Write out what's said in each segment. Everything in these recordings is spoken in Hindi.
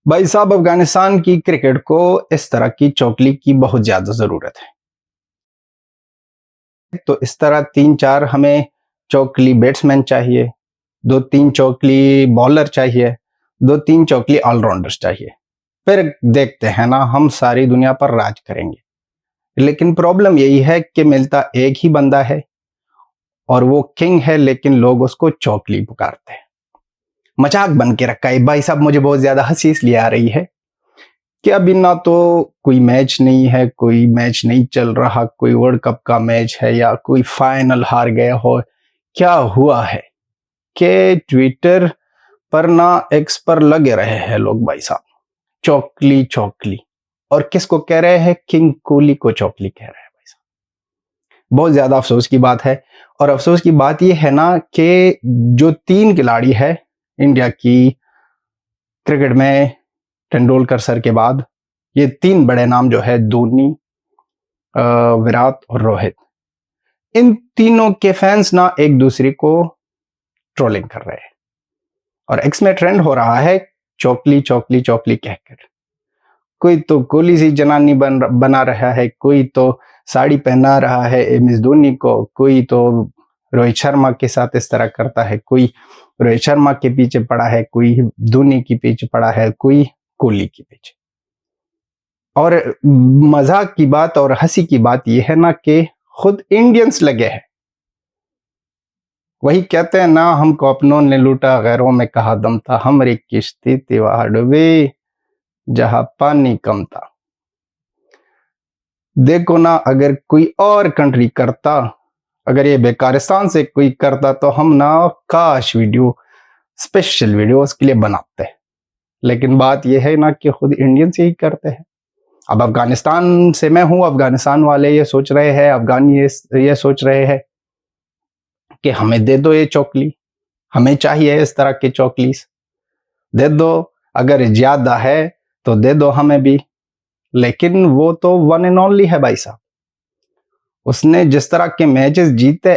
भाई साहब, अफगानिस्तान की क्रिकेट को इस तरह की चौकली की बहुत ज्यादा जरूरत है। तो इस तरह तीन चार हमें चौकली बैट्समैन चाहिए, दो तीन चौकली बॉलर चाहिए, दो तीन चौकली ऑलराउंडर्स चाहिए। फिर देखते हैं ना, हम सारी दुनिया पर राज करेंगे। लेकिन प्रॉब्लम यही है कि मिलता एक ही बंदा है और वो किंग है, लेकिन लोग उसको चौकली पुकारते हैं। मजाक बन के रखा है भाई साहब। मुझे बहुत ज्यादा हंसी इसलिए आ रही है कि अभी ना तो कोई मैच नहीं है, कोई मैच नहीं चल रहा, कोई वर्ल्ड कप का मैच है या कोई फाइनल हार गया हो। क्या हुआ है कि ट्विटर पर ना एक्स पर लगे रहे हैं लोग भाई साहब, चौकली चौकली। और किसको कह रहे हैं? किंग कोहली को चौकली कह रहे हैं भाई साहब। बहुत ज्यादा अफसोस की बात है। और अफसोस की बात यह है ना कि जो तीन खिलाड़ी है इंडिया की क्रिकेट में, तेंदुलकर सर के बाद ये तीन बड़े नाम जो है, धोनी, विराट और रोहित, इन तीनों के फैंस ना एक दूसरे को ट्रोलिंग कर रहे हैं। और एक्स में ट्रेंड हो रहा है चौकली चौकली चौकली कहकर। कोई तो कोहली सी जनानी बना रहा है, कोई तो साड़ी पहना रहा है एम एस धोनी को, कोई तो रोहित शर्मा के साथ इस तरह करता है, कोई रोहित शर्मा के पीछे पड़ा है, कोई धोनी के पीछे पड़ा है, कोई कोहली के पीछे। और मजाक की बात और हंसी की बात यह है ना कि खुद इंडियंस लगे हैं। वही कहते हैं ना, हमको अपनों ने लूटा गैरों में कहा दम था, हमारी किश्ती थी वहां डूबी जहां पानी कम था। देखो ना, अगर कोई और कंट्री करता, अगर ये बेकारिस्तान से कोई करता तो हम ना काश वीडियो, स्पेशल वीडियो उसके लिए बनाते। लेकिन बात यह है ना कि खुद इंडियंस यही करते हैं। अब अफगानिस्तान से मैं हूं, अफगानिस्तान वाले ये सोच रहे हैं, अफगानी ये सोच रहे हैं कि हमें दे दो ये चौकली, हमें चाहिए इस तरह के चौकलीस दे दो, अगर ज्यादा है तो दे दो हमें भी। लेकिन वो तो वन एंड ओनली है भाई साहब। उसने जिस तरह के मैचेस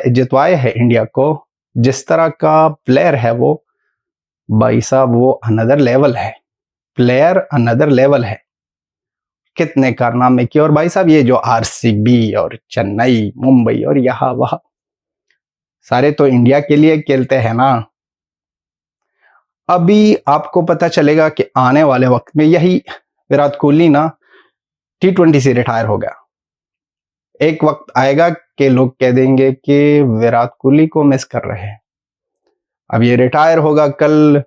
जितवाए हैं इंडिया को, जिस तरह का प्लेयर है वो भाई साहब, वो अनदर लेवल है। प्लेयर अनदर लेवल है। कितने कारनामे किए। और भाई साहब, ये जो आरसीबी और चेन्नई, मुंबई और यहां वहां, सारे तो इंडिया के लिए खेलते हैं ना। अभी आपको पता चलेगा कि आने वाले वक्त में यही विराट कोहली ना T20 से रिटायर हो गया। एक वक्त आएगा कि लोग कह देंगे कि विराट कोहली को मिस कर रहे हैं। अब ये रिटायर होगा कल,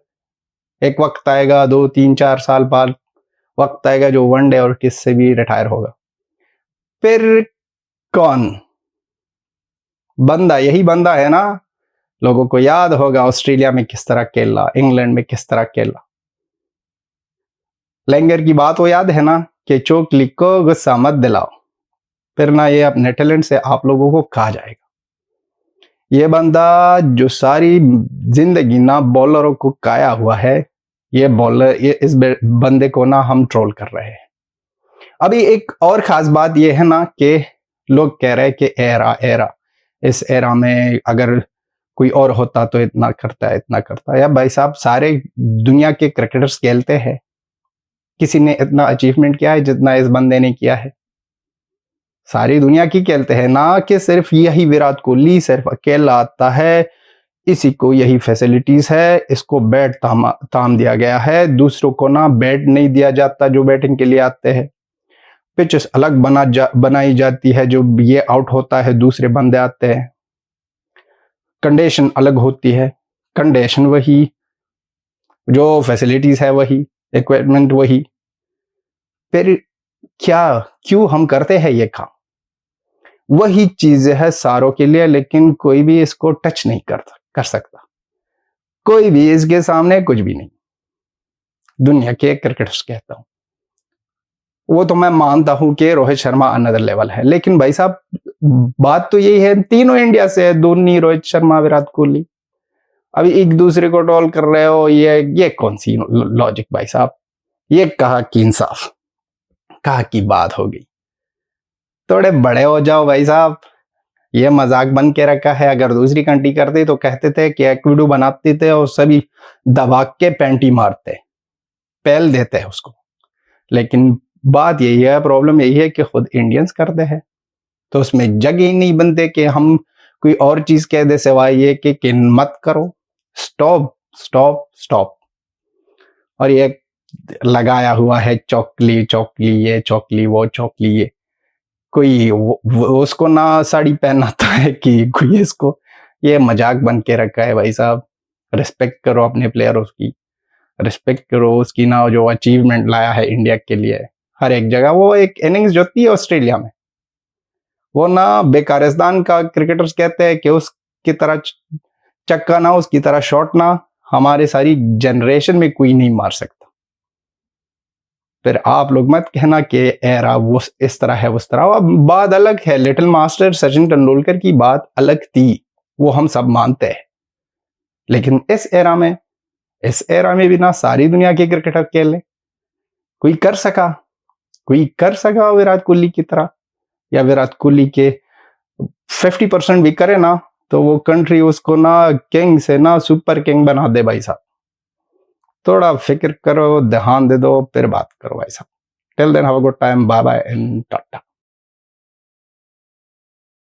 एक वक्त आएगा 2 3 4 साल बाद, वक्त आएगा जो वनडे और टेस्ट से भी रिटायर होगा। फिर कौन? बंदा यही बंदा है ना। लोगों को याद होगा ऑस्ट्रेलिया में किस तरह खेला, इंग्लैंड में किस तरह खेला। लैंगर की बात वो याद है ना कि चौकली को गुस्सा मत दिलाओ, फिर ना ये अपने टैलेंट से आप लोगों को कहा जाएगा। ये बंदा जो सारी जिंदगी ना बॉलरों को काया हुआ है, ये बॉलर, ये इस बंदे को ना हम ट्रोल कर रहे हैं। अभी एक और खास बात ये है ना कि लोग कह रहे हैं कि एरा इस एरा में अगर कोई और होता तो इतना करता है, इतना करता है। या भाई साहब, सारे दुनिया के क्रिकेटर्स खेलते हैं, किसी ने इतना अचीवमेंट किया है जितना इस बंदे ने किया है? सारी दुनिया की खेलते हैं ना, कि सिर्फ यही विराट कोहली सिर्फ अकेला आता है, इसी को यही फैसिलिटीज है, इसको बैट ताम दिया गया है, दूसरों को ना बैट नहीं दिया जाता जो बैटिंग के लिए आते हैं। पिचेस अलग बनाई जाती है, जो ये आउट होता है दूसरे बंदे आते हैं। कंडीशन अलग होती है, कंडीशन वही, जो फैसिलिटीज है वही, इक्विपमेंट वही। फिर क्या, क्यों हम करते हैं ये काम? वही चीज है सारों के लिए, लेकिन कोई भी इसको टच नहीं कर सकता। कोई भी इसके सामने कुछ भी नहीं। दुनिया के क्रिकेटर्स कहता हूं, वो तो मैं मानता हूं कि रोहित शर्मा अनदर लेवल है, लेकिन भाई साहब, बात तो यही है, तीनों इंडिया से है, धोनी, रोहित शर्मा, विराट कोहली। अभी एक दूसरे को ट्रोल कर रहे हो, ये कौन सी लॉजिक भाई साहब? ये कहा कि इंसाफ, कहा की बात हो गई। थोड़े बड़े हो जाओ भाई साहब। ये मजाक बन के रखा है। अगर दूसरी कंट्री करते तो कहते थे कि एक वीडियो बनाते थे और सभी दबा के पैंटी मारते। पहल देते हैं उसको। लेकिन बात यही है, प्रॉब्लम यही है कि खुद इंडियंस करते हैं, तो उसमें जगह ही नहीं बनते कि हम कोई और चीज कह दे सिवाय ये कि मत करो, स्टॉप स्टॉप स्टॉप। और ये लगाया हुआ है चौकली चौकली, ये चौकली वो चौकली, ये कोई उसको ना साड़ी पहनाता है कि कोई इसको, ये मजाक बन के रखा है भाई साहब। रिस्पेक्ट करो अपने प्लेयरों की, रिस्पेक्ट करो उसकी ना जो अचीवमेंट लाया है इंडिया के लिए हर एक जगह। वो एक इनिंग्स जोती है ऑस्ट्रेलिया में, वो ना बेकारिस्तान का क्रिकेटर्स कहते हैं कि उसकी तरह चक्का ना, उसकी तरह शॉट ना हमारे सारी जनरेशन में कोई नहीं मार सकता। फिर आप लोग मत कहना कि एरा वो इस तरह है उस तरह। अब बात अलग है, लिटिल मास्टर सचिन तेंदुलकर की बात अलग थी, वो हम सब मानते हैं। लेकिन इस एरा में भी ना सारी दुनिया के क्रिकेटर खेले, कोई कर सका विराट कोहली की तरह, या विराट कोहली के 50% भी करे ना तो वो कंट्री उसको ना किंग से ना सुपर किंग बना दे भाई साहब। थोड़ा फिक्र करो, ध्यान दे दो, फिर बात करो भाई साहब। Till then have a good time, bye bye and Tata.